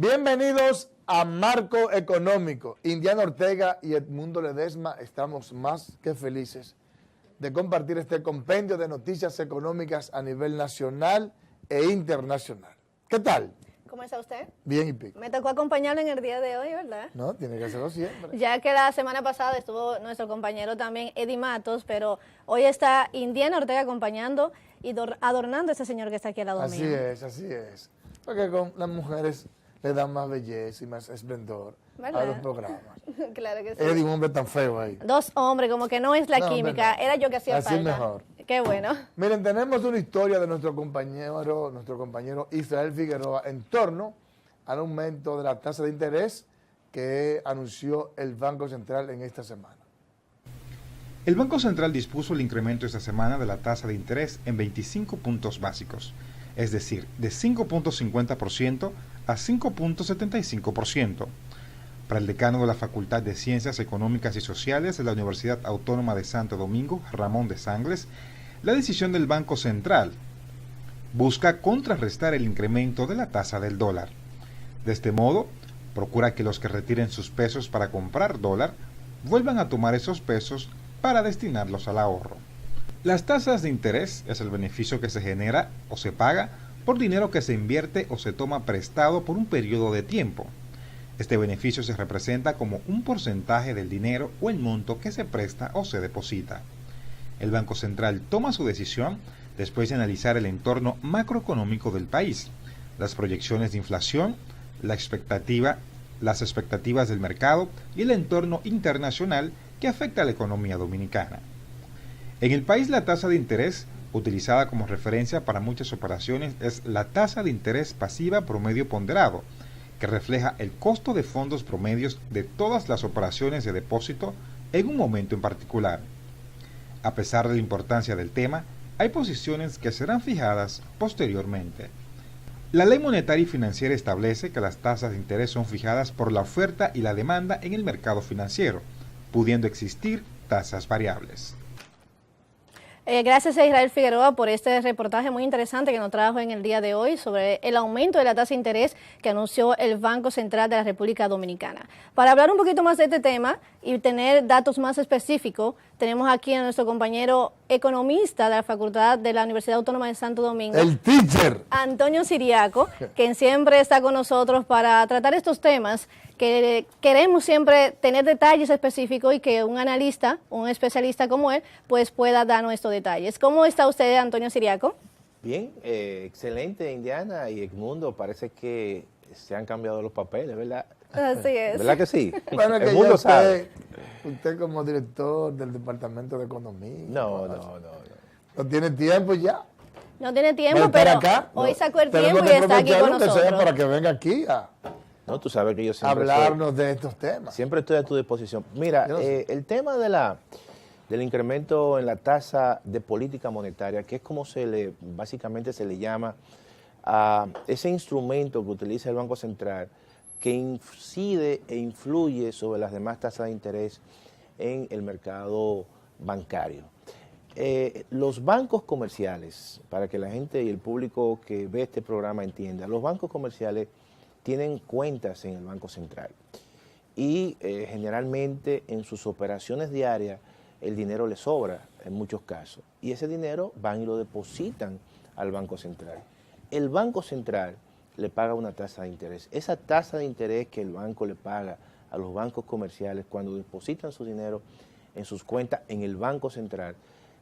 Bienvenidos a Marco Económico. Indiana Ortega y Edmundo Ledesma estamos más que felices de compartir este compendio de noticias económicas a nivel nacional e internacional. ¿Qué tal? ¿Cómo está usted? Bien y pico. Me tocó acompañarlo en el día de hoy, ¿verdad? No, tiene que hacerlo siempre. Ya que la semana pasada estuvo nuestro compañero también, Eddie Matos, pero hoy está Indiana Ortega acompañando y adornando a ese señor que está aquí al lado mío. Así es. Porque con las mujeres le dan más belleza y más esplendor ¿verdad? a los programas. Claro que sí. Eddie, un hombre tan feo ahí. Dos hombres, como que no es la química, no. era yo que hacía Así falta. mejor. Qué bueno. Miren, tenemos una historia de nuestro compañero Israel Figueroa en torno al aumento de la tasa de interés que anunció el Banco Central en esta semana. El Banco Central dispuso el incremento esta semana de la tasa de interés en 25 puntos básicos, es decir, de 5.50% a 5.75%. Para el decano de la Facultad de Ciencias Económicas y Sociales de la Universidad Autónoma de Santo Domingo, Ramón de Sangles, la decisión del Banco Central busca contrarrestar el incremento de la tasa del dólar. De este modo, procura que los que retiren sus pesos para comprar dólar vuelvan a tomar esos pesos para destinarlos al ahorro. Las tasas de interés es el beneficio que se genera o se paga por dinero que se invierte o se toma prestado por un periodo de tiempo. Este beneficio se representa como un porcentaje del dinero o el monto que se presta o se deposita. El Banco Central toma su decisión después de analizar el entorno macroeconómico del país, las proyecciones de inflación, las expectativas del mercado y el entorno internacional que afecta a la economía dominicana. En el país, la tasa de interés utilizada como referencia para muchas operaciones es la tasa de interés pasiva promedio ponderado, que refleja el costo de fondos promedios de todas las operaciones de depósito en un momento en particular. A pesar de la importancia del tema, hay posiciones que serán fijadas posteriormente. La Ley Monetaria y Financiera establece que las tasas de interés son fijadas por la oferta y la demanda en el mercado financiero, pudiendo existir tasas variables. Gracias a Israel Figueroa por este reportaje muy interesante que nos trajo en el día de hoy sobre el aumento de la tasa de interés que anunció el Banco Central de la República Dominicana. Para hablar un poquito más de este tema y tener datos más específicos, tenemos aquí a nuestro compañero economista de la Facultad de la Universidad Autónoma de Santo Domingo, El teacher. Antonio Siriaco, quien siempre está con nosotros para tratar estos temas que queremos siempre tener detalles específicos y que un analista, un especialista como él, pues pueda darnos estos detalles. ¿Cómo está usted, Antonio Siriaco? Bien, excelente, Indiana y Edmundo. Parece que se han cambiado los papeles, ¿verdad? Así es. ¿Verdad que sí? Bueno, que El mundo sabe. usted como director del Departamento de Economía. No. No tiene tiempo ya. No tiene tiempo, ¿Va a estar pero acá? hoy No. sacó el Tenemos tiempo y que está aquí con aprovecharlo, que sea nosotros. para que venga aquí a No, tú sabes que yo siempre hablarnos de estos temas. siempre estoy a tu disposición. Mira, Yo sé. el tema del incremento en la tasa de política monetaria, que es como básicamente se le llama a ese instrumento que utiliza el Banco Central, que incide e influye sobre las demás tasas de interés en el mercado bancario. Los bancos comerciales, para que la gente y el público que ve este programa entienda, los bancos comerciales tienen cuentas en el Banco Central y generalmente en sus operaciones diarias el dinero les sobra en muchos casos y ese dinero van y lo depositan al Banco Central. El Banco Central le paga una tasa de interés. Esa tasa de interés que el banco le paga a los bancos comerciales cuando depositan su dinero en sus cuentas en el Banco Central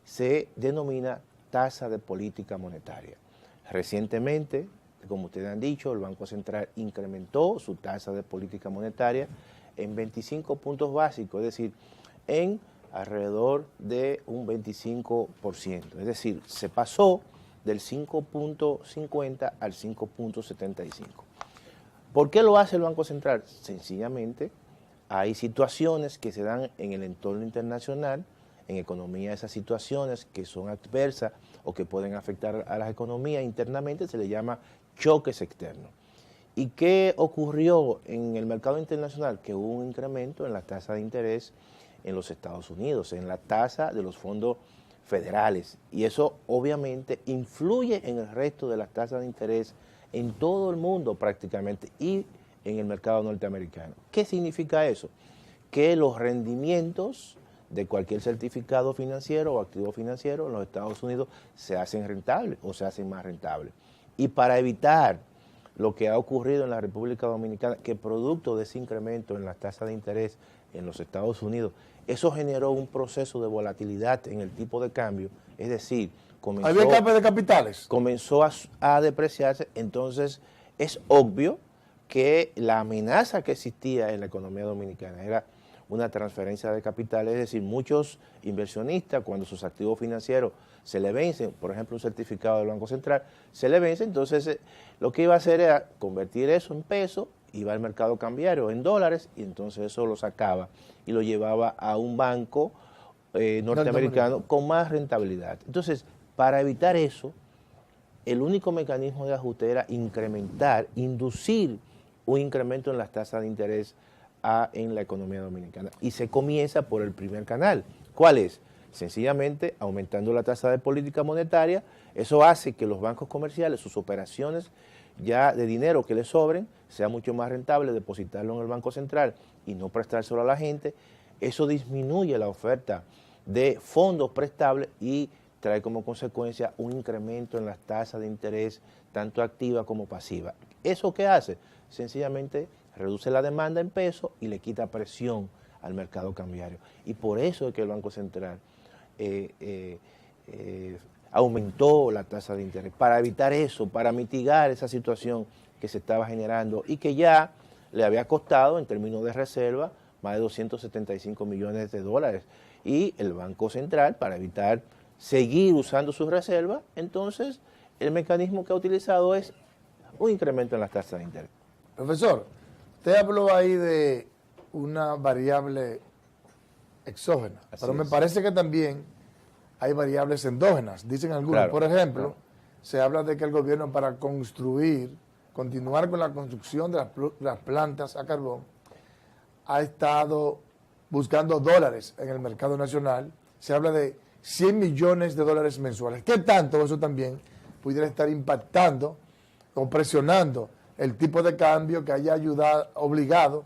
se denomina tasa de política monetaria. Recientemente, como ustedes han dicho, el Banco Central incrementó su tasa de política monetaria en 25 puntos básicos, es decir, en alrededor de un 25%. Es decir, se pasó del 5.50 al 5.75. ¿Por qué lo hace el Banco Central? Sencillamente, hay situaciones que se dan en el entorno internacional, en economía esas situaciones que son adversas o que pueden afectar a las economías internamente, se le llama choques externos. ¿Y qué ocurrió en el mercado internacional? Que hubo un incremento en la tasa de interés en los Estados Unidos, en la tasa de los fondos federales. Y eso obviamente influye en el resto de las tasas de interés en todo el mundo prácticamente. Y en el mercado norteamericano. ¿Qué significa eso? Que los rendimientos de cualquier certificado financiero o activo financiero en los Estados Unidos se hacen rentables o se hacen más rentables. Y para evitar lo que ha ocurrido en la República Dominicana, que producto de ese incremento en las tasas de interés en los Estados Unidos, eso generó un proceso de volatilidad en el tipo de cambio, es decir, ¿había escape de capitales? Comenzó a depreciarse, entonces es obvio que la amenaza que existía en la economía dominicana era una transferencia de capital, es decir, muchos inversionistas cuando sus activos financieros se le vencen, por ejemplo un certificado del Banco Central, se le vence, entonces lo que iba a hacer era convertir eso en pesos, iba al mercado cambiario en dólares y entonces eso lo sacaba y lo llevaba a un banco norteamericano con más rentabilidad. Entonces, para evitar eso, el único mecanismo de ajuste era incrementar, inducir un incremento en las tasas de interés en la economía dominicana. Y se comienza por el primer canal. ¿Cuál es? Sencillamente aumentando la tasa de política monetaria. Eso hace que los bancos comerciales, sus operaciones ya de dinero que les sobren, sea mucho más rentable depositarlo en el Banco Central y no prestárselo a la gente. Eso disminuye la oferta de fondos prestables y trae como consecuencia un incremento en las tasas de interés, tanto activa como pasiva. ¿Eso qué hace? Sencillamente reduce la demanda en pesos y le quita presión al mercado cambiario. Y por eso es que el Banco Central aumentó la tasa de interés, para evitar eso, para mitigar esa situación que se estaba generando y que ya le había costado en términos de reserva más de 275 millones de dólares. Y el Banco Central, para evitar seguir usando sus reservas, entonces el mecanismo que ha utilizado es un incremento en las tasas de interés. Profesor, usted habló ahí de una variable exógena, pero me parece que también hay variables endógenas, dicen algunos. Claro, por ejemplo, claro. Se habla de que el gobierno para continuar con la construcción de las plantas a carbón, ha estado buscando dólares en el mercado nacional. Se habla de 100 millones de dólares mensuales. ¿Qué tanto eso también pudiera estar impactando o presionando el tipo de cambio que haya obligado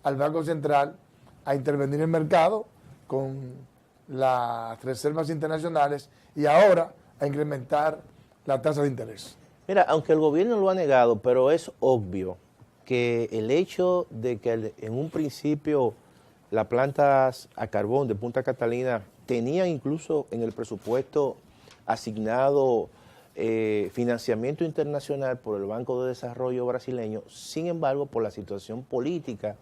al Banco Central a intervenir en el mercado con las reservas internacionales y ahora a incrementar la tasa de interés? Mira, aunque el gobierno lo ha negado, pero es obvio que el hecho de que en un principio las plantas a carbón de Punta Catalina tenían incluso en el presupuesto asignado financiamiento internacional por el Banco de Desarrollo brasileño, sin embargo, por la situación política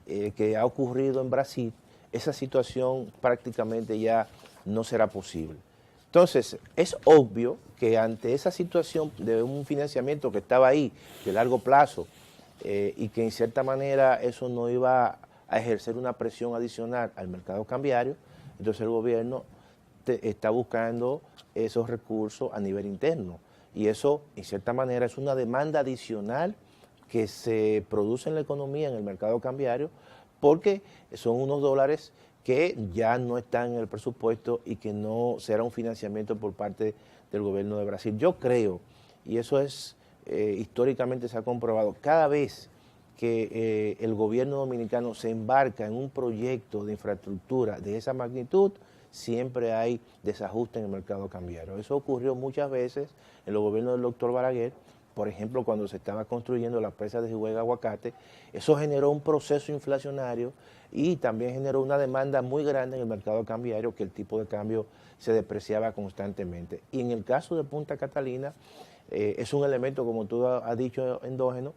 que ha ocurrido en Brasil, esa situación prácticamente ya no será posible. Entonces, es obvio que ante esa situación de un financiamiento que estaba ahí de largo plazo y que en cierta manera eso no iba a ejercer una presión adicional al mercado cambiario, entonces el gobierno está buscando esos recursos a nivel interno. Y eso, en cierta manera, es una demanda adicional que se produce en la economía, en el mercado cambiario, porque son unos dólares que ya no están en el presupuesto y que no será un financiamiento por parte del gobierno de Brasil. Yo creo, y eso es históricamente se ha comprobado, cada vez que el gobierno dominicano se embarca en un proyecto de infraestructura de esa magnitud, siempre hay desajuste en el mercado cambiario. Eso ocurrió muchas veces en los gobiernos del doctor Balaguer, por ejemplo, cuando se estaba construyendo la presa de Jigüey Aguacate. Eso generó un proceso inflacionario y también generó una demanda muy grande en el mercado cambiario, que el tipo de cambio se depreciaba constantemente. Y en el caso de Punta Catalina, es un elemento, como tú has dicho, endógeno,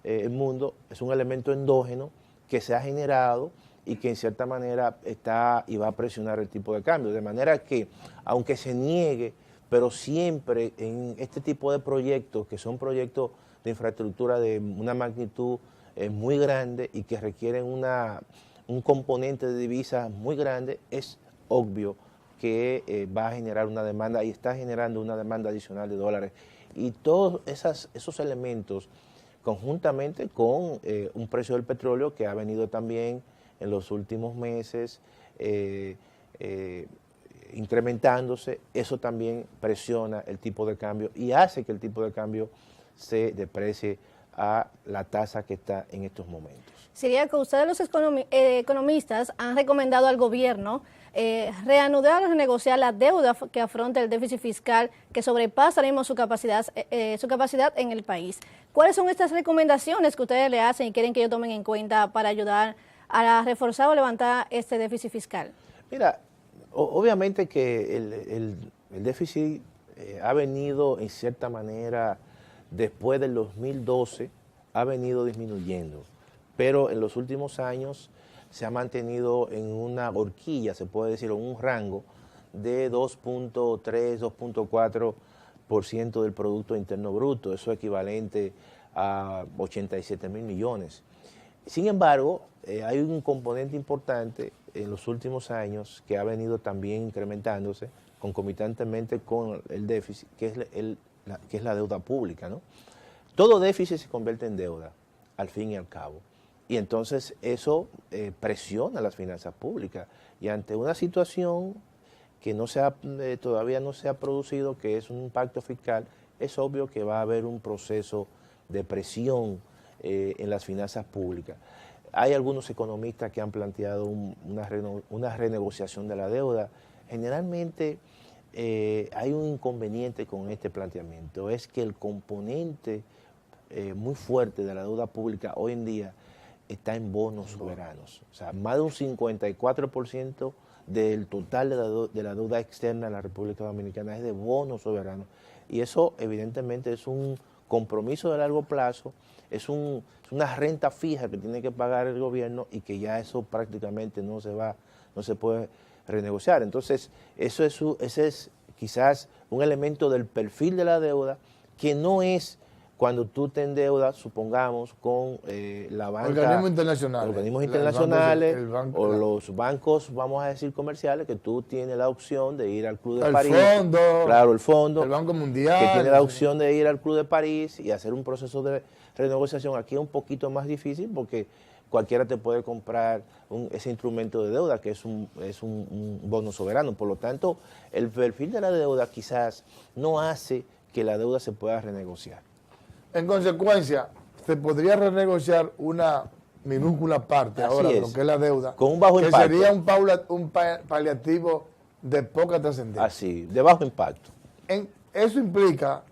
el mundo, es un elemento endógeno que se ha generado y que en cierta manera está y va a presionar el tipo de cambio. De manera que, aunque se niegue, pero siempre en este tipo de proyectos, que son proyectos de infraestructura de una magnitud muy grande y que requieren un componente de divisas muy grande, es obvio que va a generar una demanda y está generando una demanda adicional de dólares. Y todos esos elementos, conjuntamente con un precio del petróleo que ha venido también en los últimos meses incrementándose, eso también presiona el tipo de cambio y hace que el tipo de cambio se deprecie a la tasa que está en estos momentos. Sería que ustedes los economistas han recomendado al gobierno reanudar o renegociar la deuda que afronta el déficit fiscal que sobrepasa ahora mismo su capacidad en el país. ¿Cuáles son estas recomendaciones que ustedes le hacen y quieren que ellos tomen en cuenta para ayudar a reforzar o levantar este déficit fiscal? Mira, obviamente que el déficit ha venido en cierta manera después del 2012, ha venido disminuyendo, pero en los últimos años se ha mantenido en una horquilla, se puede decir, en un rango de 2.3, 2.4% del Producto Interno Bruto, eso es equivalente a 87 mil millones. Sin embargo, hay un componente importante en los últimos años que ha venido también incrementándose concomitantemente con el déficit, que es la deuda pública, ¿no? Todo déficit se convierte en deuda, al fin y al cabo. Y entonces eso presiona las finanzas públicas. Y ante una situación que todavía no se ha producido, que es un pacto fiscal, es obvio que va a haber un proceso de presión en las finanzas públicas. Hay algunos economistas que han planteado una renegociación de la deuda. Generalmente hay un inconveniente con este planteamiento, es que el componente muy fuerte de la deuda pública hoy en día está en bonos soberanos. O sea, más de un 54% del total de la deuda externa de la República Dominicana es de bonos soberanos. Y eso evidentemente es un compromiso de largo plazo, es una renta fija que tiene que pagar el gobierno y que ya eso prácticamente no se puede renegociar. Entonces, ese es quizás un elemento del perfil de la deuda que no es cuando tú te endeudas, supongamos, con la banca... Organismos internacionales. Los bancos, vamos a decir, comerciales, que tú tienes la opción de ir al Club de el París. Fondo, claro, el Fondo. El Banco Mundial. Que tiene la opción de ir al Club de París y hacer un proceso de renegociación. Aquí es un poquito más difícil porque cualquiera te puede comprar ese instrumento de deuda, que es un bono soberano. Por lo tanto, el perfil de la deuda quizás no hace que la deuda se pueda renegociar. En consecuencia, se podría renegociar una minúscula parte ahora de lo que es la deuda, con un bajo que impacto. Sería un paliativo de poca trascendencia. Así, de bajo impacto. Eso implica,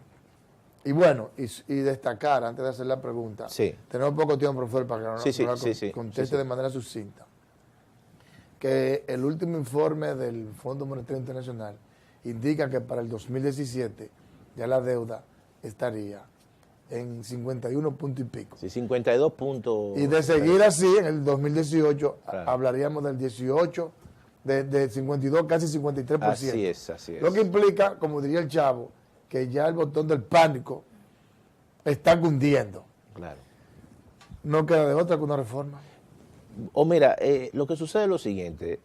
y bueno, y destacar, antes de hacer la pregunta, sí. Tenemos poco tiempo, profesor, para que conteste de manera sucinta, que el último informe del Fondo Monetario Internacional indica que para el 2017 ya la deuda estaría en 51 puntos y pico. Sí, 52 puntos. Y de seguir así, en el 2018 claro. Hablaríamos del 18, de 52, casi 53%. Así es. Lo que implica, como diría el Chavo, que ya el botón del pánico está cundiendo. Claro. No queda de otra que una reforma. Mira, lo que sucede es lo siguiente.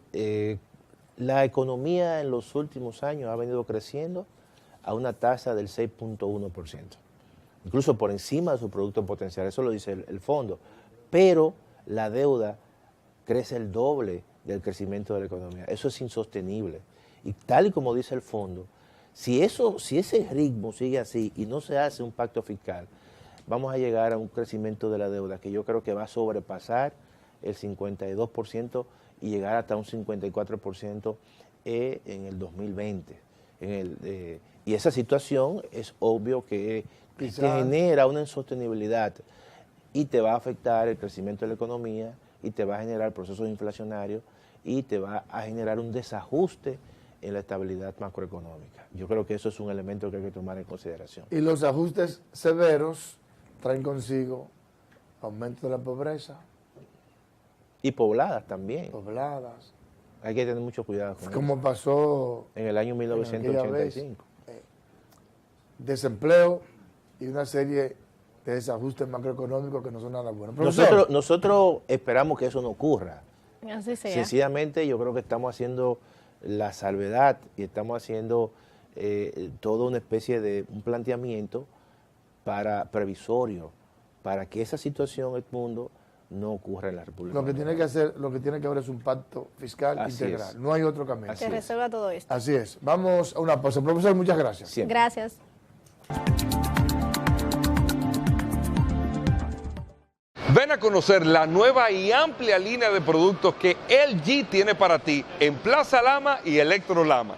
La economía en los últimos años ha venido creciendo a una tasa del 6.1%. Incluso por encima de su producto potencial, eso lo dice el fondo, pero la deuda crece el doble del crecimiento de la economía. Eso es insostenible. Y tal y como dice el fondo, si ese ritmo sigue así y no se hace un pacto fiscal, vamos a llegar a un crecimiento de la deuda que yo creo que va a sobrepasar el 52% y llegar hasta un 54% en el 2020. Y esa situación es obvio que te genera una insostenibilidad y te va a afectar el crecimiento de la economía y te va a generar procesos inflacionarios y te va a generar un desajuste en la estabilidad macroeconómica. Yo creo que eso es un elemento que hay que tomar en consideración. Y los ajustes severos traen consigo aumento de la pobreza. Y pobladas también. Pobladas. Hay que tener mucho cuidado con eso. Como pasó en el año 1985. Desempleo y una serie de desajustes macroeconómicos que no son nada buenos. Nosotros esperamos que eso no ocurra. Así sea. Sencillamente yo creo que estamos haciendo la salvedad y estamos haciendo toda una especie de un planteamiento previsorio para que esa situación, Edmundo, no ocurra en la República Dominicana. Lo que tiene que haber es un pacto fiscal integral. No hay otro camino. Que resuelva todo esto. Así es. Vamos a una pausa. Profesor, muchas gracias. Siempre. Gracias. Ven a conocer la nueva y amplia línea de productos que LG tiene para ti en Plaza Lama y Electro Lama.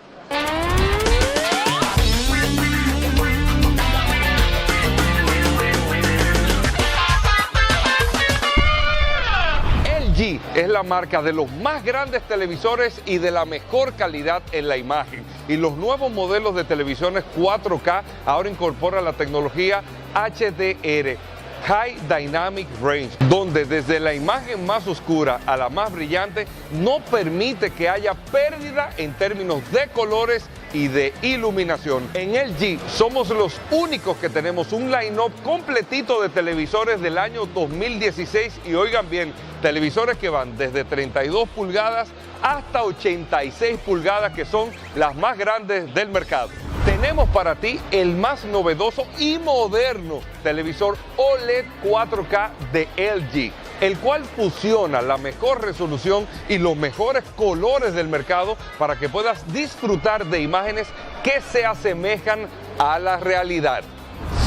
LG es la marca de los más grandes televisores y de la mejor calidad en la imagen. Y los nuevos modelos de televisiones 4K ahora incorporan la tecnología HDR, High Dynamic Range, donde desde la imagen más oscura a la más brillante no permite que haya pérdida en términos de colores y de iluminación. En LG somos los únicos que tenemos un line-up completito de televisores del año 2016 y oigan bien, televisores que van desde 32 pulgadas hasta 86 pulgadas, que son las más grandes del mercado. Tenemos para ti el más novedoso y moderno televisor OLED 4K de LG, el cual fusiona la mejor resolución y los mejores colores del mercado para que puedas disfrutar de imágenes que se asemejan a la realidad.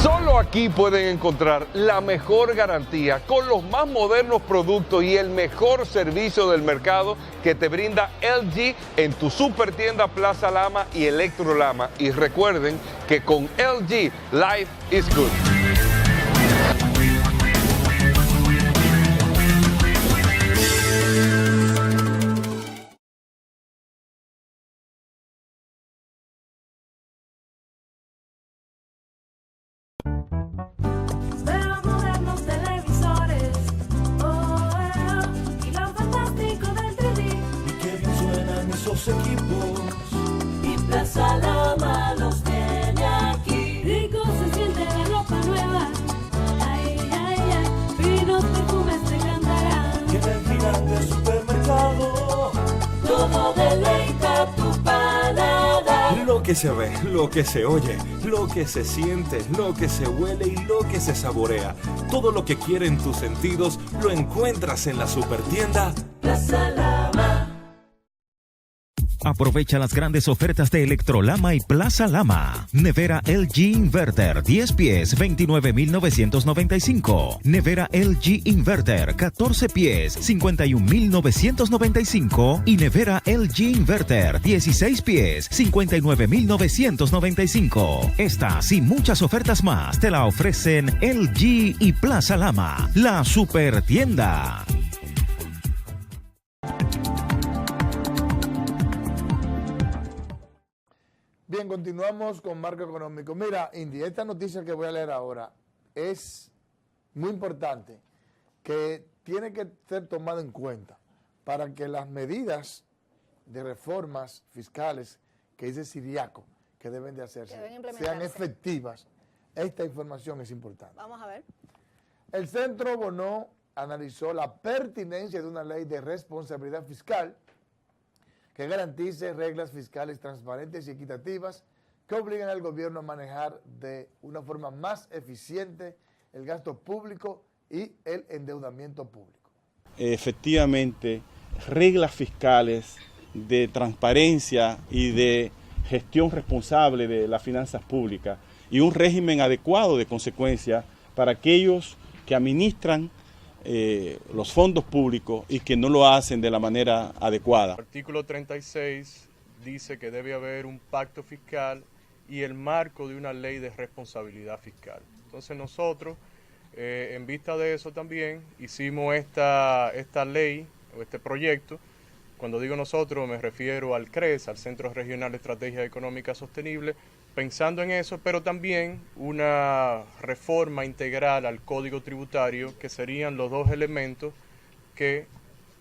Solo aquí pueden encontrar la mejor garantía con los más modernos productos y el mejor servicio del mercado que te brinda LG en tu supertienda Plaza Lama y Electro Lama. Y recuerden que con LG, life is good. Veo modernos televisores, y lo fantástico del 3D. Y qué bien suenan esos equipos. Y Plaza Lama los tiene aquí. Rico se siente la ropa nueva. Ay, ay, ay, finos perfumes te cantarán. Que en el final del supermercado Todo deleita tu paladar. Lo que se ve, lo que se oye, lo que se siente, lo que se huele y lo que se saborea. Todo lo que quieren tus sentidos lo encuentras en la supertienda. Plaza Lama. Aprovecha las grandes ofertas de Electrolama y Plaza Lama. Nevera LG Inverter 10 pies 29.995. Nevera LG Inverter 14 pies 51.995 y nevera LG Inverter 16 pies 59.995. Estas y muchas ofertas más te la ofrecen LG y Plaza Lama, la supertienda. Bien, continuamos con Marco Económico. Mira, Indy, esta noticia que voy a leer ahora es muy importante, que tiene que ser tomada en cuenta para que las medidas de reformas fiscales que dice Siriaco que deben de hacerse sean efectivas. Esta información es importante. Vamos a ver. El Centro Bonó analizó la pertinencia de una ley de responsabilidad fiscal que garantice reglas fiscales transparentes y equitativas que obliguen al gobierno a manejar de una forma más eficiente el gasto público y el endeudamiento público. Efectivamente, reglas fiscales de transparencia y de gestión responsable de las finanzas públicas y un régimen adecuado de consecuencia para aquellos que administran los fondos públicos y que no lo hacen de la manera adecuada. El artículo 36 dice que debe haber un pacto fiscal y el marco de una ley de responsabilidad fiscal. Entonces nosotros, en vista de eso también, hicimos esta ley o este proyecto. Cuando digo nosotros me refiero al CRES, al Centro Regional de Estrategia Económica Sostenible, pensando en eso, pero también una reforma integral al Código Tributario, que serían los dos elementos que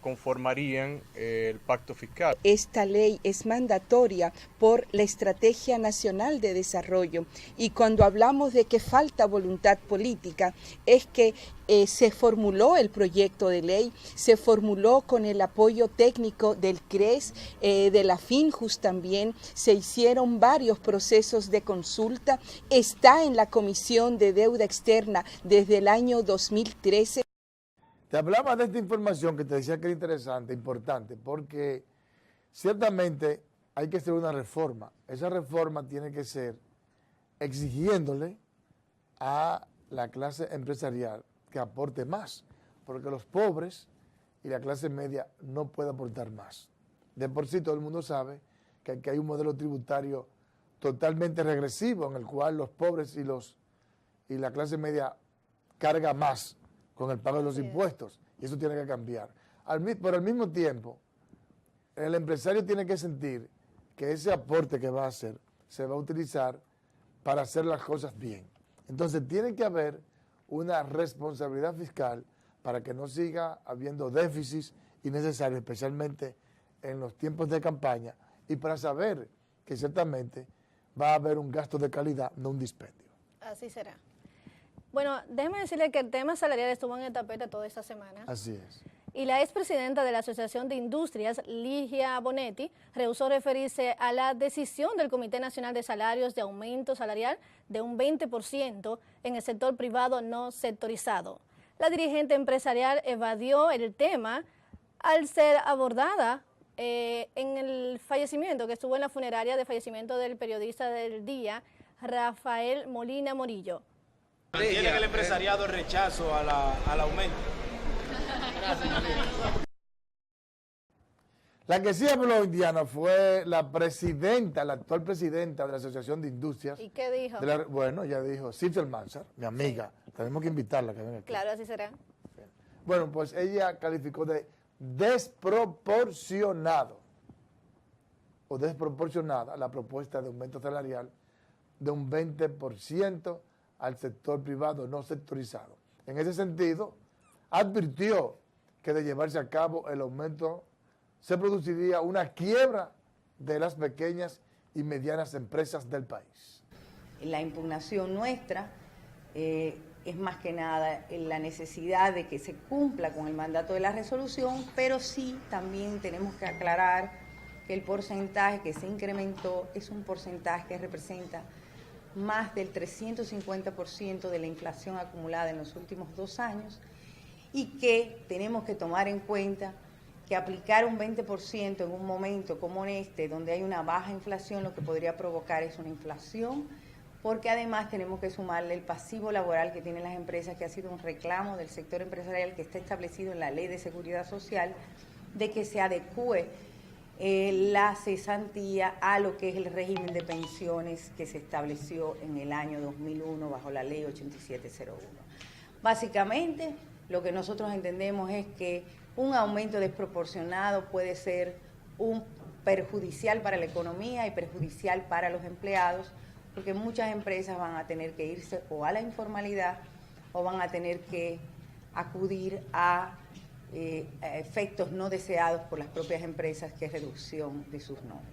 conformarían el pacto fiscal. Esta ley es mandatoria por la Estrategia Nacional de Desarrollo y cuando hablamos de que falta voluntad política es que se formuló el proyecto de ley, se formuló con el apoyo técnico del CRES, de la FINJUS también, se hicieron varios procesos de consulta, está en la Comisión de Deuda Externa desde el año 2013. Te hablaba de esta información que te decía que era interesante, importante, porque ciertamente hay que hacer una reforma. Esa reforma tiene que ser exigiéndole a la clase empresarial que aporte más, porque los pobres y la clase media no pueden aportar más. De por sí todo el mundo sabe que aquí hay un modelo tributario totalmente regresivo en el cual los pobres y la clase media carga más con el pago de los impuestos, y eso tiene que cambiar. Pero al mismo tiempo, el empresario tiene que sentir que ese aporte que va a hacer se va a utilizar para hacer las cosas bien. Entonces tiene que haber una responsabilidad fiscal para que no siga habiendo déficits innecesarios, especialmente en los tiempos de campaña, y para saber que ciertamente va a haber un gasto de calidad, no un dispendio. Así será. Bueno, déjeme decirle que el tema salarial estuvo en el tapete toda esta semana. Así es. Y la expresidenta de la Asociación de Industrias, Ligia Bonetti, rehusó referirse a la decisión del Comité Nacional de Salarios de aumento salarial de un 20% en el sector privado no sectorizado. La dirigente empresarial evadió el tema al ser abordada en el fallecimiento, que estuvo en la funeraria de fallecimiento del periodista del día, Rafael Molina Morillo. ¿Mantiene el empresariado el rechazo al aumento? La que sí habló, Indiana, fue la presidenta, la actual presidenta de la Asociación de Industrias. ¿Y qué dijo? Bueno, ella dijo, Citzel Mansar, mi amiga, tenemos que invitarla a que venga aquí. Claro, así será. Bueno, pues ella calificó de desproporcionado o desproporcionada la propuesta de aumento salarial de un 20% al sector privado no sectorizado. En ese sentido, advirtió que de llevarse a cabo el aumento se produciría una quiebra de las pequeñas y medianas empresas del país. La impugnación nuestra es más que nada la necesidad de que se cumpla con el mandato de la resolución, pero sí también tenemos que aclarar que el porcentaje que se incrementó es un porcentaje que representa más del 350% de la inflación acumulada en los últimos 2 años y que tenemos que tomar en cuenta que aplicar un 20% en un momento como este, donde hay una baja inflación, lo que podría provocar es una inflación, porque además tenemos que sumarle el pasivo laboral que tienen las empresas, que ha sido un reclamo del sector empresarial que está establecido en la Ley de Seguridad Social, de que se adecúe la cesantía a lo que es el régimen de pensiones que se estableció en el año 2001 bajo la Ley 8701. Básicamente, lo que nosotros entendemos es que un aumento desproporcionado puede ser un perjudicial para la economía y perjudicial para los empleados, porque muchas empresas van a tener que irse o a la informalidad o van a tener que acudir a efectos no deseados por las propias empresas, que es reducción de sus nóminas.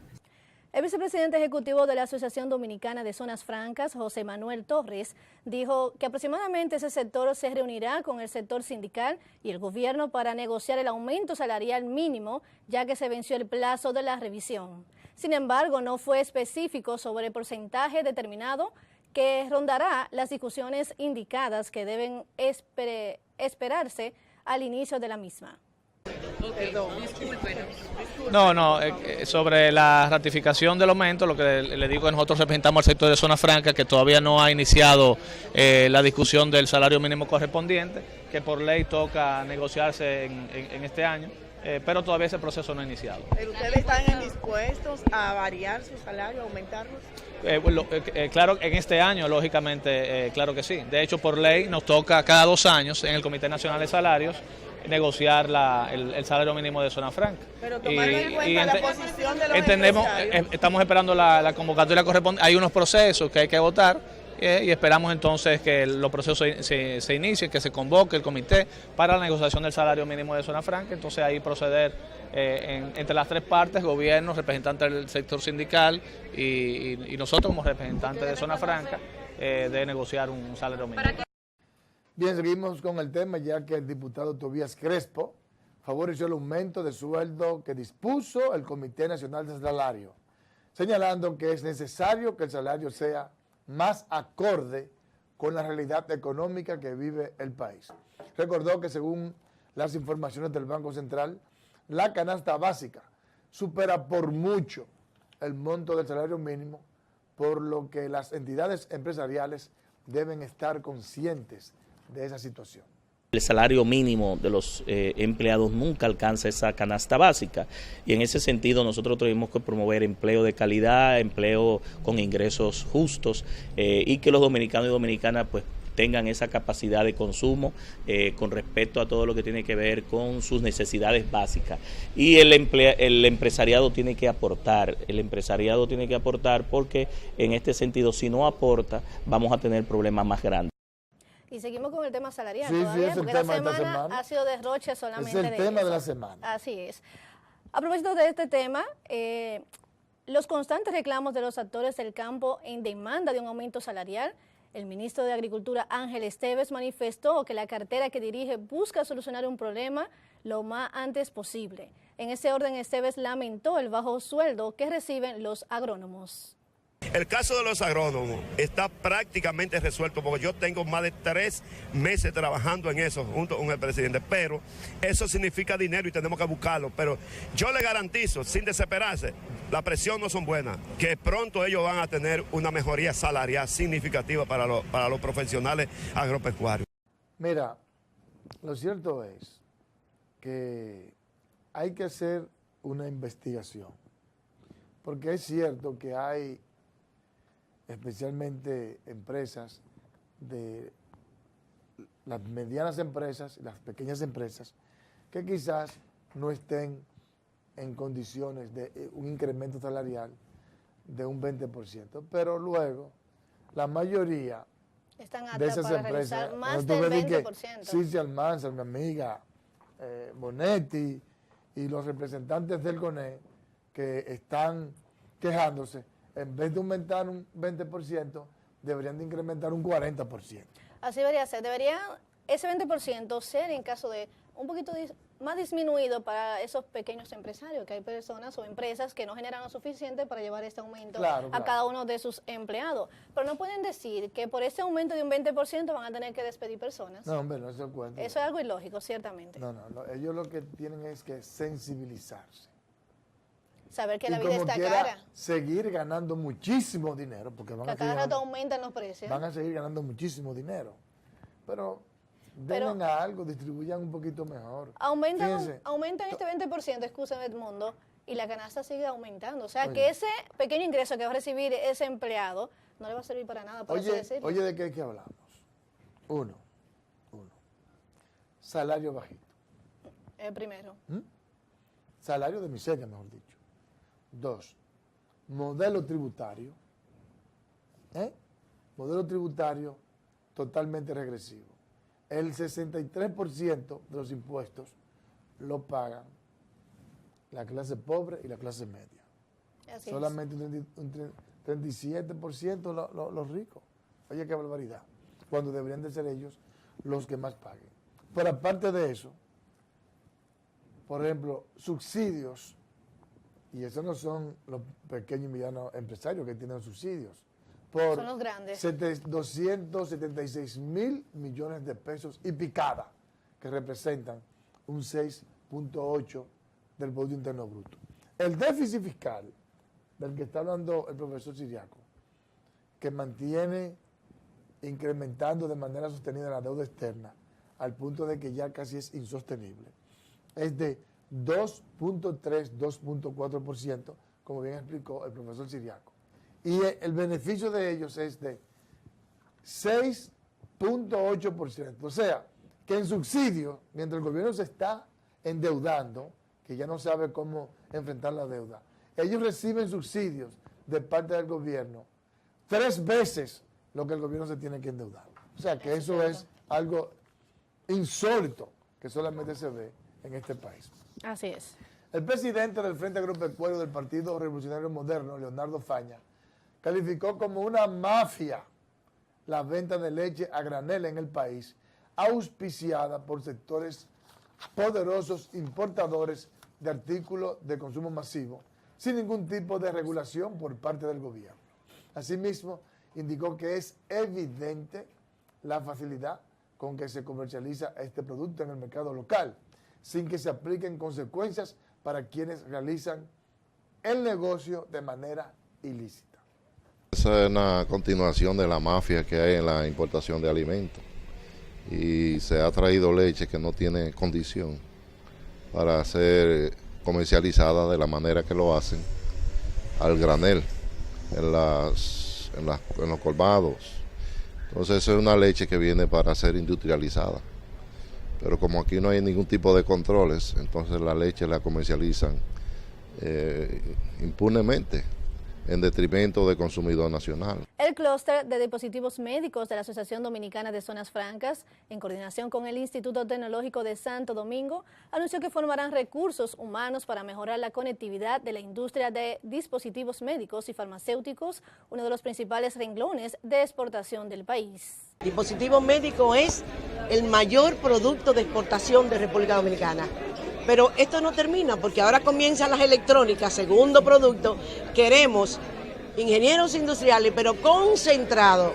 El vicepresidente ejecutivo de la Asociación Dominicana de Zonas Francas, José Manuel Torres, dijo que aproximadamente ese sector se reunirá con el sector sindical y el gobierno para negociar el aumento salarial mínimo, ya que se venció el plazo de la revisión. Sin embargo, no fue específico sobre el porcentaje determinado que rondará las discusiones indicadas que deben esperarse al inicio de la misma. No, sobre la ratificación del aumento, lo que le digo es que nosotros representamos al sector de Zona Franca, que todavía no ha iniciado la discusión del salario mínimo correspondiente, que por ley toca negociarse en este año, pero todavía ese proceso no ha iniciado. ¿Pero ustedes están dispuestos a variar su salario, a aumentarlos? Claro, en este año, lógicamente, claro que sí. De hecho, por ley nos toca cada 2 años en el Comité Nacional de Salarios negociar el salario mínimo de Zona Franca. Pero tomando en cuenta la posición de los entendemos, empresarios. estamos esperando la convocatoria correspondiente. Hay unos procesos que hay que votar y esperamos entonces que los procesos se inicien, que se convoque el comité para la negociación del salario mínimo de Zona Franca. Entonces ahí proceder entre las 3 partes, gobierno, representantes del sector sindical y nosotros como representantes de Zona Franca, de negociar un salario mínimo. Bien, seguimos con el tema, ya que el diputado Tobías Crespo favoreció el aumento de sueldo que dispuso el Comité Nacional de Salario, señalando que es necesario que el salario sea más acorde con la realidad económica que vive el país. Recordó que según las informaciones del Banco Central, la canasta básica supera por mucho el monto del salario mínimo, por lo que las entidades empresariales deben estar conscientes de esa situación. El salario mínimo de los empleados nunca alcanza esa canasta básica y en ese sentido nosotros tenemos que promover empleo de calidad, empleo con ingresos justos y que los dominicanos y dominicanas pues tengan esa capacidad de consumo con respecto a todo lo que tiene que ver con sus necesidades básicas. Y el empresariado tiene que aportar, porque en este sentido si no aporta vamos a tener problemas más grandes. Y seguimos con el tema salarial Sí, todavía, es el porque tema la de esta semana ha sido derroche solamente Es el tema eso. de la semana. Así es. A propósito de este tema, los constantes reclamos de los actores del campo en demanda de un aumento salarial, el ministro de Agricultura Ángel Esteves manifestó que la cartera que dirige busca solucionar un problema lo más antes posible. En ese orden, Esteves lamentó el bajo sueldo que reciben los agrónomos. El caso de los agrónomos está prácticamente resuelto porque yo tengo más de 3 meses trabajando en eso junto con el presidente, pero eso significa dinero y tenemos que buscarlo. Pero yo le garantizo, sin desesperarse, la presión no son buenas, que pronto ellos van a tener una mejoría salarial significativa para los profesionales agropecuarios. Mira, lo cierto es que hay que hacer una investigación, porque es cierto que hay especialmente empresas, de las medianas empresas y las pequeñas empresas, que quizás no estén en condiciones de un incremento salarial de un 20%, pero luego la mayoría están de esas para empresas, realizar más tú del ves que 20%. Cici Almanza, mi amiga, Bonetti y los representantes del CONE que están quejándose, en vez de aumentar un 20%, deberían de incrementar un 40%. Así debería ser. Debería ese 20% ser en caso de un poquito más disminuido para esos pequeños empresarios, que hay personas o empresas que no generan lo suficiente para llevar este aumento a cada uno de sus empleados. Pero no pueden decir que por ese aumento de un 20% van a tener que despedir personas. No, hombre, no se cuenta. Eso es algo ilógico, ciertamente. No, ellos lo que tienen es que sensibilizarse. Saber que la vida está cara. Seguir ganando muchísimo dinero, porque van Que a cada rato aumentan los precios. Van a seguir ganando muchísimo dinero. Pero denle a algo, distribuyan un poquito mejor. Aumentan este 20%, escúchame Edmundo, y la canasta sigue aumentando. O sea, que ese pequeño ingreso que va a recibir ese empleado no le va a servir para nada, por así decirlo. Oye, ¿de qué hablamos? Uno. Salario bajito. El primero. Salario de miseria, mejor dicho. 2, modelo tributario. Modelo tributario totalmente regresivo. El 63% de los impuestos lo pagan la clase pobre y la clase media. Así solamente un 37% los ricos. Oye, qué barbaridad. Cuando deberían de ser ellos los que más paguen. Pero aparte de eso, por ejemplo, subsidios. Y esos no son los pequeños y medianos empresarios que tienen subsidios. Son los grandes. 276 mil millones de pesos y picada, que representan un 6.8 del Producto Interno Bruto. El déficit fiscal, del que está hablando el profesor Ciriaco, que mantiene incrementando de manera sostenida la deuda externa, al punto de que ya casi es insostenible, es de 2.3, 2.4%, como bien explicó el profesor Ciriaco. Y el beneficio de ellos es de 6.8%. O sea, que en subsidio, mientras el gobierno se está endeudando, que ya no sabe cómo enfrentar la deuda, ellos reciben subsidios de parte del gobierno 3 veces lo que el gobierno se tiene que endeudar. O sea, que eso es algo insólito que solamente se ve en este país. Así es. El presidente del Frente Agropecuario del Partido Revolucionario Moderno, Leonardo Faña, calificó como una mafia la venta de leche a granel en el país, auspiciada por sectores poderosos importadores de artículos de consumo masivo, sin ningún tipo de regulación por parte del gobierno. Asimismo, indicó que es evidente la facilidad con que se comercializa este producto en el mercado local, sin que se apliquen consecuencias para quienes realizan el negocio de manera ilícita. Esa es una continuación de la mafia que hay en la importación de alimentos. y se ha traído leche que no tiene condición para ser comercializada de la manera que lo hacen, al granel, en los colmados. Entonces eso es una leche que viene para ser industrializada. Pero como aquí no hay ningún tipo de controles, entonces la leche la comercializan impunemente, en detrimento del consumidor nacional. El clúster de dispositivos médicos de la Asociación Dominicana de Zonas Francas, en coordinación con el Instituto Tecnológico de Santo Domingo, anunció que formarán recursos humanos para mejorar la conectividad de la industria de dispositivos médicos y farmacéuticos, uno de los principales renglones de exportación del país. Dispositivo médico es el mayor producto de exportación de República Dominicana. Pero esto no termina porque ahora comienzan las electrónicas, segundo producto. Queremos ingenieros industriales, pero concentrados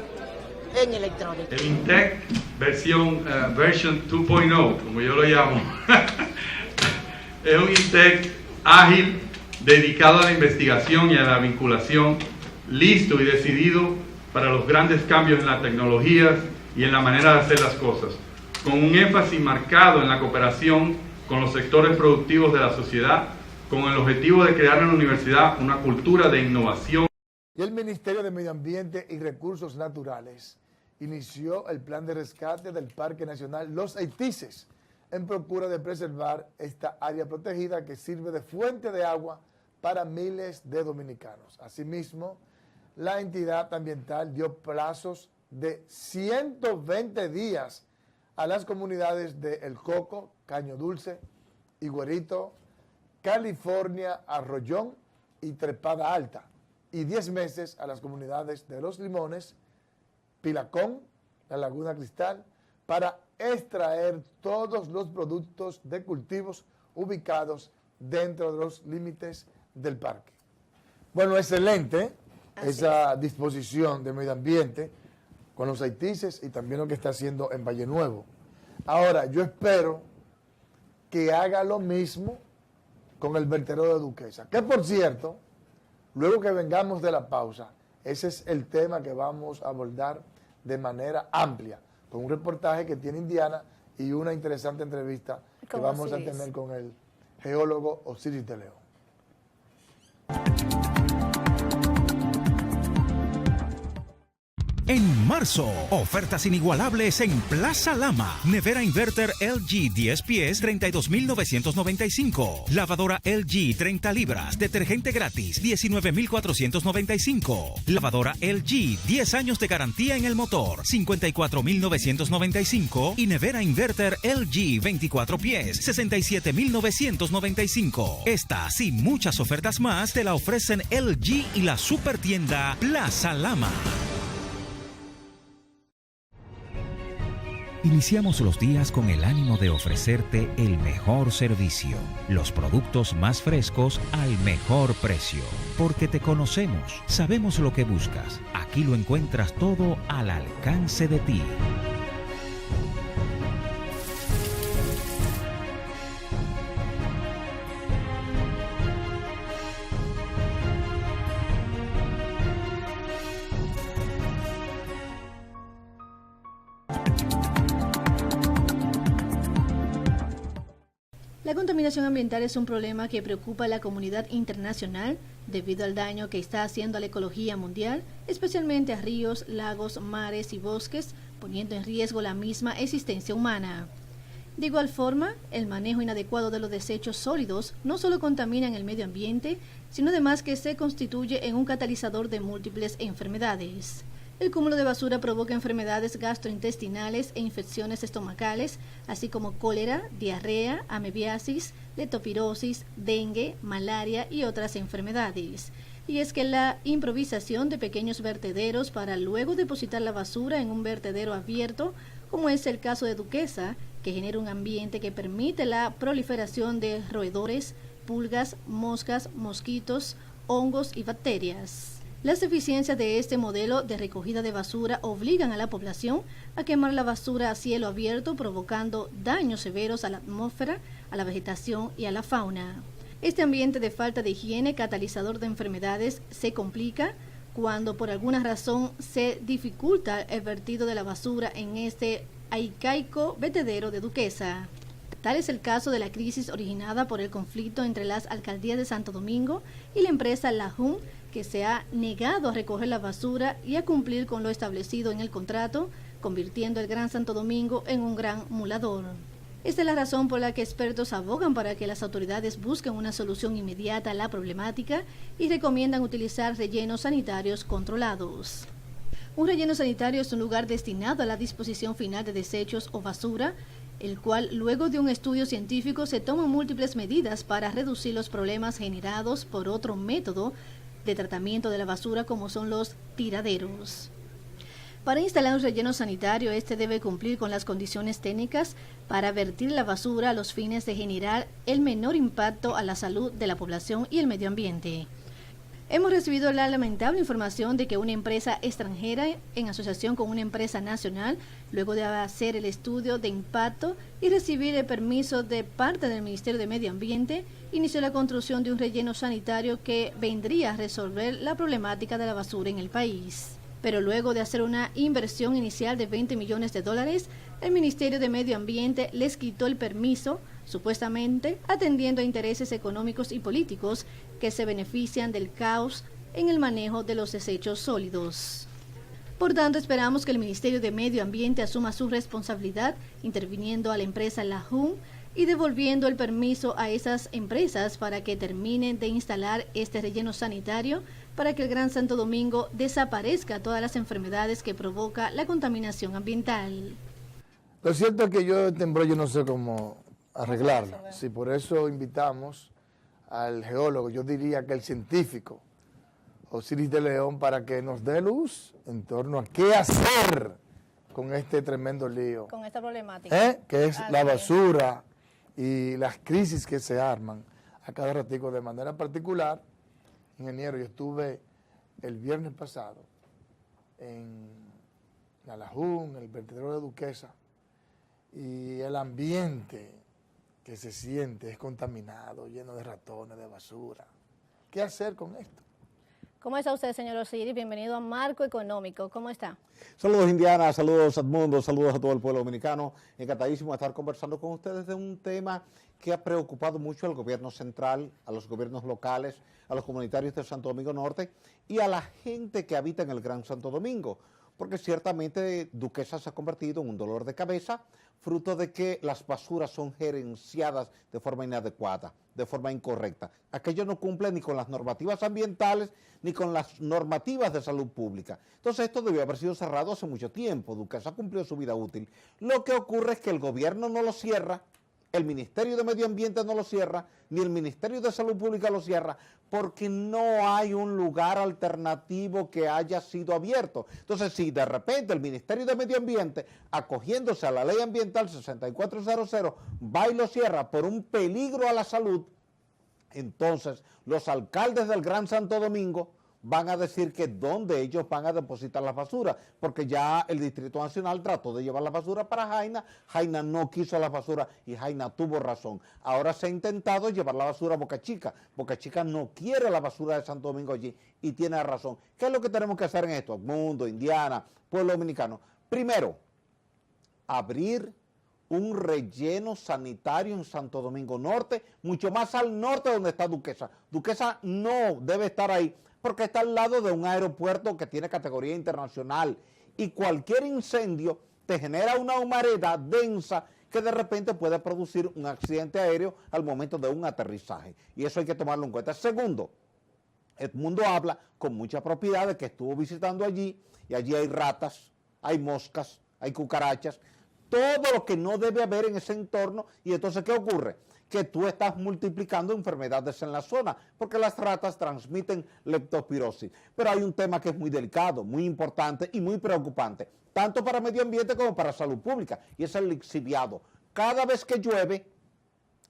en electrónica. El INTEC version 2.0, como yo lo llamo, es un INTEC ágil, dedicado a la investigación y a la vinculación, listo y decidido para los grandes cambios en las tecnologías y en la manera de hacer las cosas, con un énfasis marcado en la cooperación con los sectores productivos de la sociedad, con el objetivo de crear en la universidad una cultura de innovación. Y el Ministerio de Medio Ambiente y Recursos Naturales inició el plan de rescate del Parque Nacional Los Haitises en procura de preservar esta área protegida que sirve de fuente de agua para miles de dominicanos. Asimismo, la entidad ambiental dio plazos de 120 días a las comunidades de El Coco, Caño Dulce, Higuerito, California, Arroyón y Trepada Alta, y 10 meses a las comunidades de Los Limones, Pilacón, La Laguna Cristal, para extraer todos los productos de cultivos ubicados dentro de los límites del parque. Bueno, excelente esa disposición de medio ambiente con los haitises y también lo que está haciendo en Valle Nuevo. Ahora, yo espero que haga lo mismo con el vertedero de Duquesa, que por cierto, luego que vengamos de la pausa, ese es el tema que vamos a abordar de manera amplia, con un reportaje que tiene Indiana y una interesante entrevista que vamos a tener con el geólogo Osiris de León. En marzo, ofertas inigualables en Plaza Lama. Nevera Inverter LG 10 pies, 32,995. Lavadora LG 30 libras, detergente gratis, 19,495. Lavadora LG, 10 años de garantía en el motor, 54,995. Y nevera Inverter LG 24 pies, 67,995. Estas y muchas ofertas más te la ofrecen LG y la supertienda Plaza Lama. Iniciamos los días con el ánimo de ofrecerte el mejor servicio, los productos más frescos al mejor precio. Porque te conocemos, sabemos lo que buscas. Aquí lo encuentras todo al alcance de ti. La contaminación ambiental es un problema que preocupa a la comunidad internacional debido al daño que está haciendo a la ecología mundial, especialmente a ríos, lagos, mares y bosques, poniendo en riesgo la misma existencia humana. De igual forma, el manejo inadecuado de los desechos sólidos no solo contamina el medio ambiente, sino además que se constituye en un catalizador de múltiples enfermedades. El cúmulo de basura provoca enfermedades gastrointestinales e infecciones estomacales, así como cólera, diarrea, amebiasis, leptospirosis, dengue, malaria y otras enfermedades. Y es que la improvisación de pequeños vertederos para luego depositar la basura en un vertedero abierto, como es el caso de Duquesa, que genera un ambiente que permite la proliferación de roedores, pulgas, moscas, mosquitos, hongos y bacterias. Las deficiencias de este modelo de recogida de basura obligan a la población a quemar la basura a cielo abierto, provocando daños severos a la atmósfera, a la vegetación y a la fauna. Este ambiente de falta de higiene, catalizador de enfermedades, se complica cuando por alguna razón se dificulta el vertido de la basura en este Aicaico Betedero de Duquesa. Tal es el caso de la crisis originada por el conflicto entre las alcaldías de Santo Domingo y la empresa Lajum, que se ha negado a recoger la basura y a cumplir con lo establecido en el contrato, convirtiendo el Gran Santo Domingo en un gran mulador. Esta es la razón por la que expertos abogan para que las autoridades busquen una solución inmediata a la problemática y recomiendan utilizar rellenos sanitarios controlados. Un relleno sanitario es un lugar destinado a la disposición final de desechos o basura, el cual luego de un estudio científico se toman múltiples medidas para reducir los problemas generados por otro método de tratamiento de la basura como son los tiraderos. Para instalar un relleno sanitario, este debe cumplir con las condiciones técnicas para vertir la basura a los fines de generar el menor impacto a la salud de la población y el medio ambiente. Hemos recibido la lamentable información de que una empresa extranjera, en asociación con una empresa nacional, luego de hacer el estudio de impacto y recibir el permiso de parte del Ministerio de Medio Ambiente, inició la construcción de un relleno sanitario que vendría a resolver la problemática de la basura en el país. Pero luego de hacer una inversión inicial de $20 millones, el Ministerio de Medio Ambiente les quitó el permiso, supuestamente atendiendo a intereses económicos y políticos que se benefician del caos en el manejo de los desechos sólidos. Por tanto, esperamos que el Ministerio de Medio Ambiente asuma su responsabilidad, interviniendo a la empresa Lajum y devolviendo el permiso a esas empresas para que terminen de instalar este relleno sanitario para que el Gran Santo Domingo desaparezca todas las enfermedades que provoca la contaminación ambiental. Lo cierto es que yo este embrollo no sé cómo arreglarlo. Sí, por eso invitamos al geólogo, yo diría que el científico, Osiris de León, para que nos dé luz en torno a qué hacer con este tremendo lío. Con esta problemática. Que es la basura y las crisis que se arman a cada ratico. De manera particular, ingeniero, yo estuve el viernes pasado en Lajum, el vertedero de Duquesa, y el ambiente que se siente es contaminado, lleno de ratones, de basura. ¿Qué hacer con esto? ¿Cómo está usted, señor Osiris? Bienvenido a Marco Económico. ¿Cómo está? Saludos, Indiana, saludos, Edmundo, saludos a todo el pueblo dominicano. Encantadísimo de estar conversando con ustedes de un tema que ha preocupado mucho al gobierno central, a los gobiernos locales, a los comunitarios de Santo Domingo Norte y a la gente que habita en el Gran Santo Domingo, porque ciertamente Duquesa se ha convertido en un dolor de cabeza, fruto de que las basuras son gerenciadas de forma inadecuada, de forma incorrecta. Aquello no cumple ni con las normativas ambientales ni con las normativas de salud pública. Entonces esto debió haber sido cerrado hace mucho tiempo. Duquesa cumplió su vida útil. Lo que ocurre es que el gobierno no lo cierra, el Ministerio de Medio Ambiente no lo cierra, ni el Ministerio de Salud Pública lo cierra, porque no hay un lugar alternativo que haya sido abierto. Entonces, si de repente el Ministerio de Medio Ambiente, acogiéndose a la Ley Ambiental 6400, va y lo cierra por un peligro a la salud, entonces los alcaldes del Gran Santo Domingo van a decir que dónde ellos van a depositar la basura, porque ya el Distrito Nacional trató de llevar la basura para Jaina, Jaina no quiso la basura y Jaina tuvo razón. Ahora se ha intentado llevar la basura a Boca Chica no quiere la basura de Santo Domingo allí y tiene razón. ¿Qué es lo que tenemos que hacer en esto? Mundo, Indiana, pueblo dominicano. Primero, abrir un relleno sanitario en Santo Domingo Norte, mucho más al norte donde está Duquesa. Duquesa no debe estar ahí, porque está al lado de un aeropuerto que tiene categoría internacional y cualquier incendio te genera una humareda densa que de repente puede producir un accidente aéreo al momento de un aterrizaje, y eso hay que tomarlo en cuenta. Segundo, Edmundo habla con mucha propiedad de que estuvo visitando allí, y allí hay ratas, hay moscas, hay cucarachas, todo lo que no debe haber en ese entorno. Y entonces, ¿qué ocurre? Que tú estás multiplicando enfermedades en la zona, porque las ratas transmiten leptospirosis. Pero hay un tema que es muy delicado, muy importante y muy preocupante, tanto para medio ambiente como para salud pública, y es el lixiviado. Cada vez que llueve,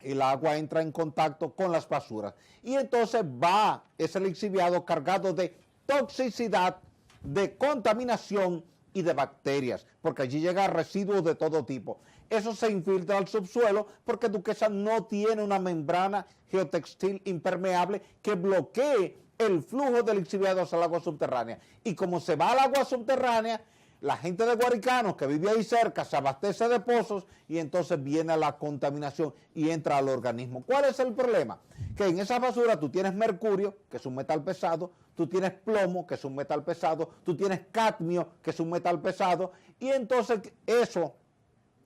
el agua entra en contacto con las basuras, y entonces va ese lixiviado cargado de toxicidad, de contaminación y de bacterias, porque allí llegan residuos de todo tipo. Eso se infiltra al subsuelo porque Duquesa no tiene una membrana geotextil impermeable que bloquee el flujo de lixiviados al agua subterránea. Y como se va al agua subterránea, la gente de Guaricano que vive ahí cerca se abastece de pozos y entonces viene la contaminación y entra al organismo. ¿Cuál es el problema? Que en esa basura tú tienes mercurio, que es un metal pesado, tú tienes plomo, que es un metal pesado, tú tienes cadmio, que es un metal pesado, y entonces eso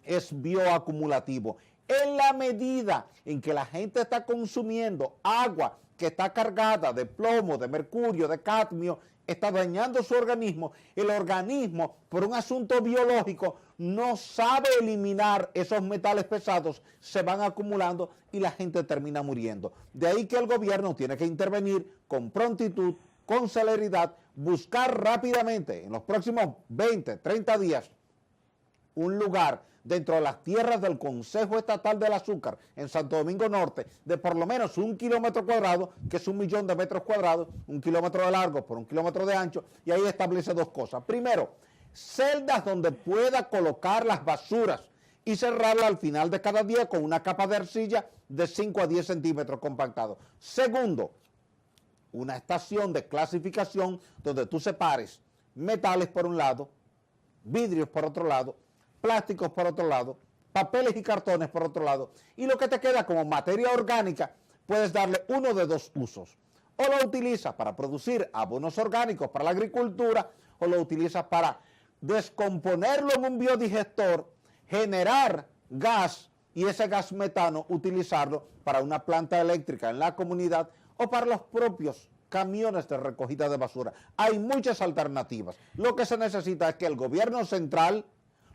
es bioacumulativo. En la medida en que la gente está consumiendo agua que está cargada de plomo, de mercurio, de cadmio, está dañando su organismo, el organismo, por un asunto biológico, no sabe eliminar esos metales pesados, se van acumulando y la gente termina muriendo. De ahí que el gobierno tiene que intervenir con prontitud, con celeridad, buscar rápidamente, en los próximos 20, 30 días, un lugar dentro de las tierras del Consejo Estatal del Azúcar en Santo Domingo Norte de por lo menos 1 kilómetro cuadrado, que es 1 millón de metros cuadrados, 1 kilómetro de largo por 1 kilómetro de ancho, y ahí establece dos cosas. Primero, celdas donde pueda colocar las basuras y cerrarla al final de cada día con una capa de arcilla de 5 a 10 centímetros compactado. Segundo, una estación de clasificación donde tú separes metales por un lado, vidrios por otro lado, plásticos por otro lado, papeles y cartones por otro lado, y lo que te queda como materia orgánica, puedes darle uno de dos usos. O lo utilizas para producir abonos orgánicos para la agricultura, o lo utilizas para descomponerlo en un biodigestor, generar gas, y ese gas metano utilizarlo para una planta eléctrica en la comunidad o para los propios camiones de recogida de basura. Hay muchas alternativas. Lo que se necesita es que el gobierno central,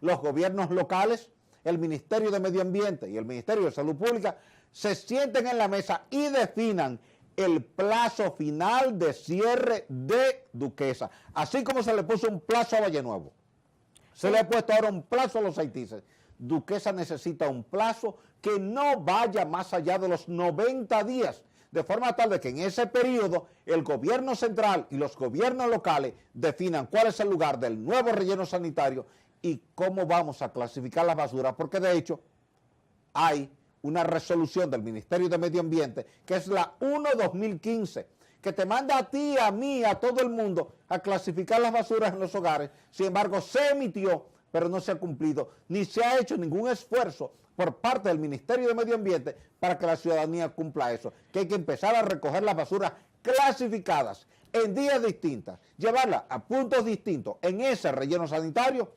los gobiernos locales, el Ministerio de Medio Ambiente y el Ministerio de Salud Pública se sienten en la mesa y definan el plazo final de cierre de Duquesa. Así como se le puso un plazo a Valle Nuevo, se le ha puesto ahora un plazo a los haitíes. Duquesa necesita un plazo que no vaya más allá de los 90 días, de forma tal de que en ese periodo el gobierno central y los gobiernos locales definan cuál es el lugar del nuevo relleno sanitario y cómo vamos a clasificar las basuras, porque de hecho hay una resolución del Ministerio de Medio Ambiente, que es la 1/2015, que te manda a ti, a mí, a todo el mundo a clasificar las basuras en los hogares. Sin embargo, se emitió, pero no se ha cumplido, ni se ha hecho ningún esfuerzo por parte del Ministerio de Medio Ambiente para que la ciudadanía cumpla eso, que hay que empezar a recoger las basuras clasificadas en días distintos, llevarlas a puntos distintos en ese relleno sanitario,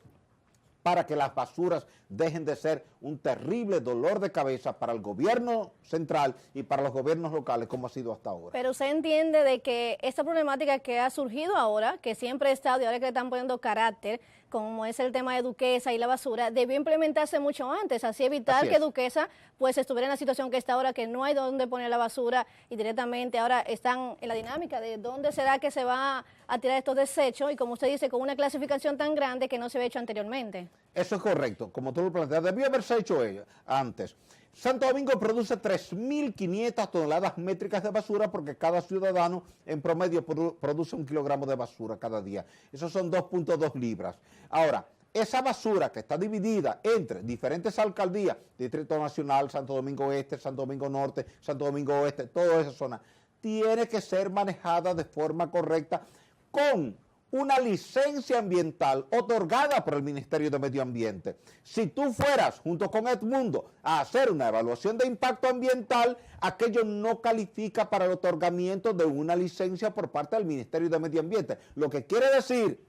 para que las basuras dejen de ser un terrible dolor de cabeza para el gobierno central y para los gobiernos locales, como ha sido hasta ahora. Pero usted entiende de que esta problemática que ha surgido ahora, que siempre ha estado y ahora que le están poniendo carácter, como es el tema de Duquesa y la basura, debió implementarse mucho antes, así evitar que Duquesa pues estuviera en la situación que está ahora, que no hay dónde poner la basura y directamente ahora están en la dinámica de dónde será que se va a tirar estos desechos y, como usted dice, con una clasificación tan grande que no se había hecho anteriormente. Eso es correcto, como tú lo planteas, debió haberse hecho antes. Santo Domingo produce 3.500 toneladas métricas de basura porque cada ciudadano en promedio produce 1 kilogramo de basura cada día. Eso son 2.2 libras. Ahora, esa basura que está dividida entre diferentes alcaldías, Distrito Nacional, Santo Domingo Este, Santo Domingo Norte, Santo Domingo Oeste, toda esa zona, tiene que ser manejada de forma correcta con una licencia ambiental otorgada por el Ministerio de Medio Ambiente. Si tú fueras, junto con Edmundo, a hacer una evaluación de impacto ambiental, aquello no califica para el otorgamiento de una licencia por parte del Ministerio de Medio Ambiente. Lo que quiere decir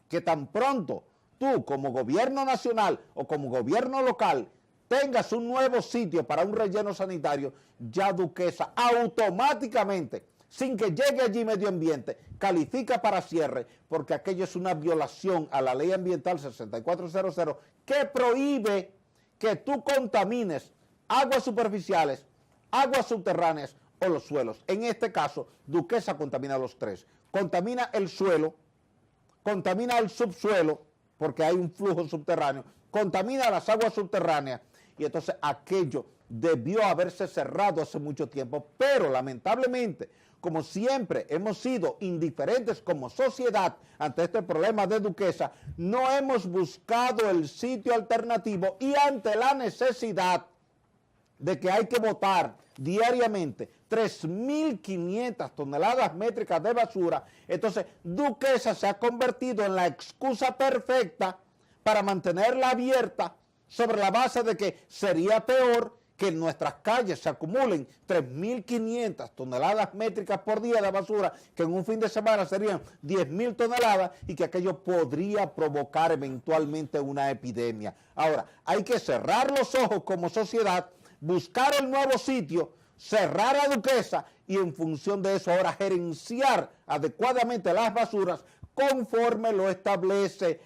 que tan pronto tú, como gobierno nacional o como gobierno local, tengas un nuevo sitio para un relleno sanitario, ya Duquesa automáticamente, sin que llegue allí Medio Ambiente, califica para cierre, porque aquello es una violación a la Ley Ambiental 6400, que prohíbe que tú contamines aguas superficiales, aguas subterráneas o los suelos. En este caso, Duquesa contamina los tres. Contamina el suelo, contamina el subsuelo, porque hay un flujo subterráneo, contamina las aguas subterráneas, y entonces aquello debió haberse cerrado hace mucho tiempo, pero lamentablemente, como siempre hemos sido indiferentes como sociedad ante este problema de Duquesa, no hemos buscado el sitio alternativo y ante la necesidad de que hay que botar diariamente 3.500 toneladas métricas de basura, entonces Duquesa se ha convertido en la excusa perfecta para mantenerla abierta sobre la base de que sería peor que en nuestras calles se acumulen 3.500 toneladas métricas por día de basura, que en un fin de semana serían 10.000 toneladas y que aquello podría provocar eventualmente una epidemia. Ahora, hay que cerrar los ojos como sociedad, buscar el nuevo sitio, cerrar a Duquesa y en función de eso ahora gerenciar adecuadamente las basuras conforme lo establece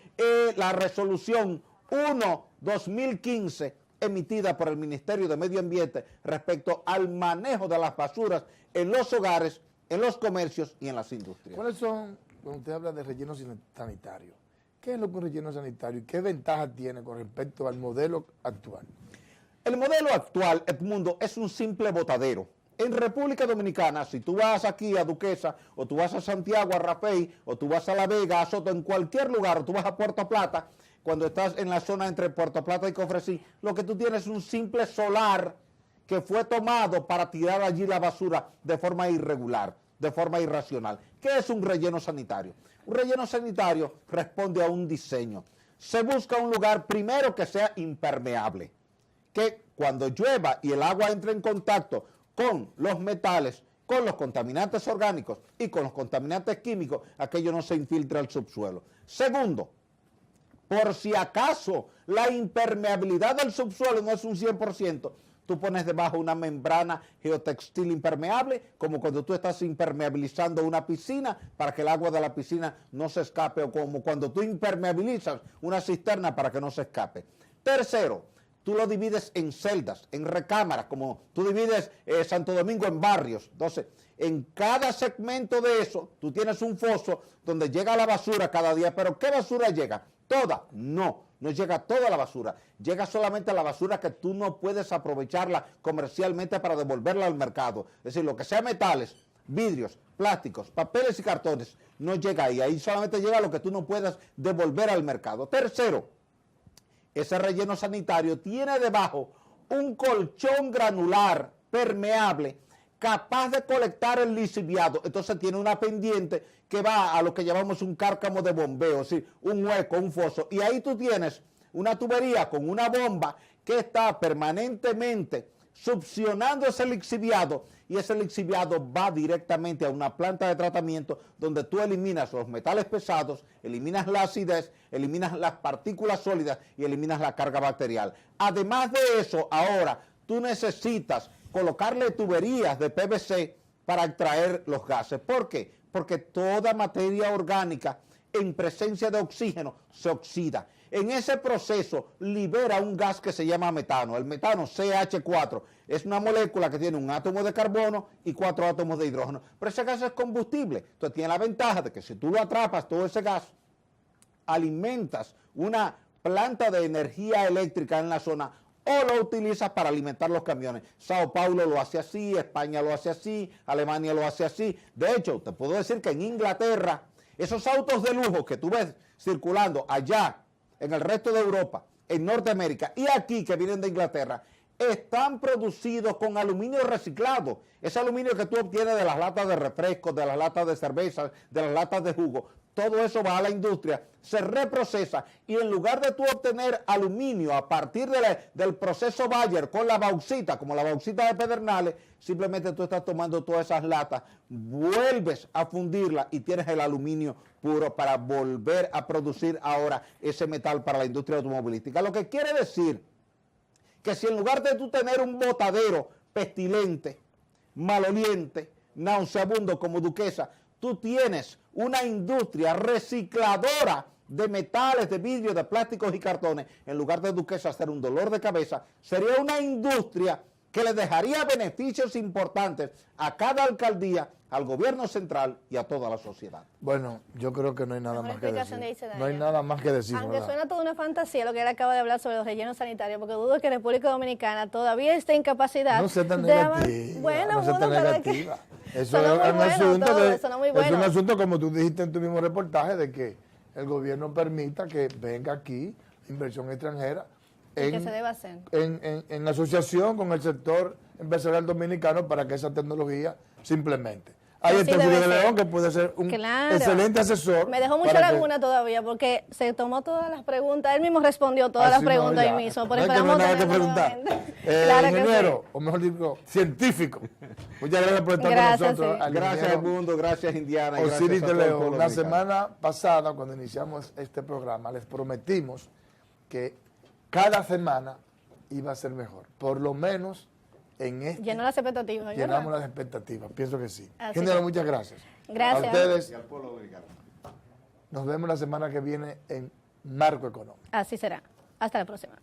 la resolución 1/2015 emitida por el Ministerio de Medio Ambiente respecto al manejo de las basuras en los hogares, en los comercios y en las industrias. ¿Cuáles son, cuando usted habla de relleno sanitario, qué es lo que es un relleno sanitario y qué ventaja tiene con respecto al modelo actual? El modelo actual, Edmundo, es un simple botadero. En República Dominicana, si tú vas aquí a Duquesa, o tú vas a Santiago, a Rafey, o tú vas a La Vega, a Soto, en cualquier lugar, o tú vas a Puerto Plata, cuando estás en la zona entre Puerto Plata y Cofresí, lo que tú tienes es un simple solar que fue tomado para tirar allí la basura de forma irregular, de forma irracional. ¿Qué es un relleno sanitario? Un relleno sanitario responde a un diseño. Se busca un lugar primero que sea impermeable, que cuando llueva y el agua entre en contacto con los metales, con los contaminantes orgánicos y con los contaminantes químicos, aquello no se infiltra al subsuelo. Segundo, por si acaso la impermeabilidad del subsuelo no es un 100%, tú pones debajo una membrana geotextil impermeable, como cuando tú estás impermeabilizando una piscina para que el agua de la piscina no se escape, o como cuando tú impermeabilizas una cisterna para que no se escape. Tercero, tú lo divides en celdas, en recámaras, como tú divides Santo Domingo en barrios. Entonces, en cada segmento de eso, tú tienes un foso donde llega la basura cada día. ¿Pero qué basura llega? ¿Toda? No llega toda la basura. Llega solamente la basura que tú no puedes aprovecharla comercialmente para devolverla al mercado. Es decir, lo que sea metales, vidrios, plásticos, papeles y cartones, no llega ahí. Ahí solamente llega lo que tú no puedas devolver al mercado. Tercero, ese relleno sanitario tiene debajo un colchón granular permeable capaz de colectar el lixiviado. Entonces tiene una pendiente que va a lo que llamamos un cárcamo de bombeo, es decir, un hueco, un foso. Y ahí tú tienes una tubería con una bomba que está permanentemente succionando ese lixiviado, y ese lixiviado va directamente a una planta de tratamiento donde tú eliminas los metales pesados, eliminas la acidez, eliminas las partículas sólidas y eliminas la carga bacterial. Además de eso, ahora tú necesitas colocarle tuberías de PVC para extraer los gases. ¿Por qué? Porque toda materia orgánica en presencia de oxígeno se oxida. En ese proceso libera un gas que se llama metano. El metano, CH4, es una molécula que tiene un átomo de carbono y 4 átomos de hidrógeno. Pero ese gas es combustible. Entonces tiene la ventaja de que si tú lo atrapas, todo ese gas, alimentas una planta de energía eléctrica en la zona o lo utilizas para alimentar los camiones. Sao Paulo lo hace así, España lo hace así, Alemania lo hace así. De hecho, te puedo decir que en Inglaterra, esos autos de lujo que tú ves circulando allá, en el resto de Europa, en Norteamérica y aquí que vienen de Inglaterra, están producidos con aluminio reciclado. Ese aluminio que tú obtienes de las latas de refrescos, de las latas de cerveza, de las latas de jugo, todo eso va a la industria, se reprocesa y en lugar de tú obtener aluminio a partir del proceso Bayer con la bauxita, como la bauxita de Pedernales, simplemente tú estás tomando todas esas latas, vuelves a fundirla y tienes el aluminio puro para volver a producir ahora ese metal para la industria automovilística. Lo que quiere decir que si en lugar de tú tener un botadero pestilente, maloliente, nauseabundo como Duquesa, tú tienes una industria recicladora de metales, de vidrio, de plásticos y cartones, en lugar de Duquesa hacer un dolor de cabeza, sería una industria que le dejaría beneficios importantes a cada alcaldía, al gobierno central y a toda la sociedad. Bueno, yo creo que no hay nada más que decir. Dice No hay nada más que decir. Aunque ¿verdad? suena toda una fantasía lo que él acaba de hablar sobre los rellenos sanitarios, porque dudo que República Dominicana todavía esté en capacidad No sea tan de negativa, bueno, no sea tan pero es negativa. que Eso sonó es muy un bueno asunto todo, sonó muy es bueno. un asunto, como tú dijiste en tu mismo reportaje, de que el gobierno permita que venga aquí inversión extranjera ¿Qué se debe hacer? En asociación con el sector empresarial dominicano para que esa tecnología se implemente. Ahí está Julio de León, que puede ser un excelente asesor. Me dejó mucha laguna todavía, porque se tomó todas las preguntas, él mismo respondió todas las preguntas ahí mismo. Pero esperamos nada que preguntar. Claro ingeniero, o mejor dicho, científico. Muchas gracias por estar con nosotros. Gracias al mundo, gracias Indiana. Osiris de León. La semana pasada, cuando iniciamos este programa, les prometimos que cada semana iba a ser mejor. Por lo menos en este. Llenó las expectativas. Llenamos las expectativas, pienso que sí. Así Ingeniero, que, muchas gracias. Gracias. A ustedes. Y al pueblo dominicano. Nos vemos la semana que viene en Marco Económico. Así será. Hasta la próxima.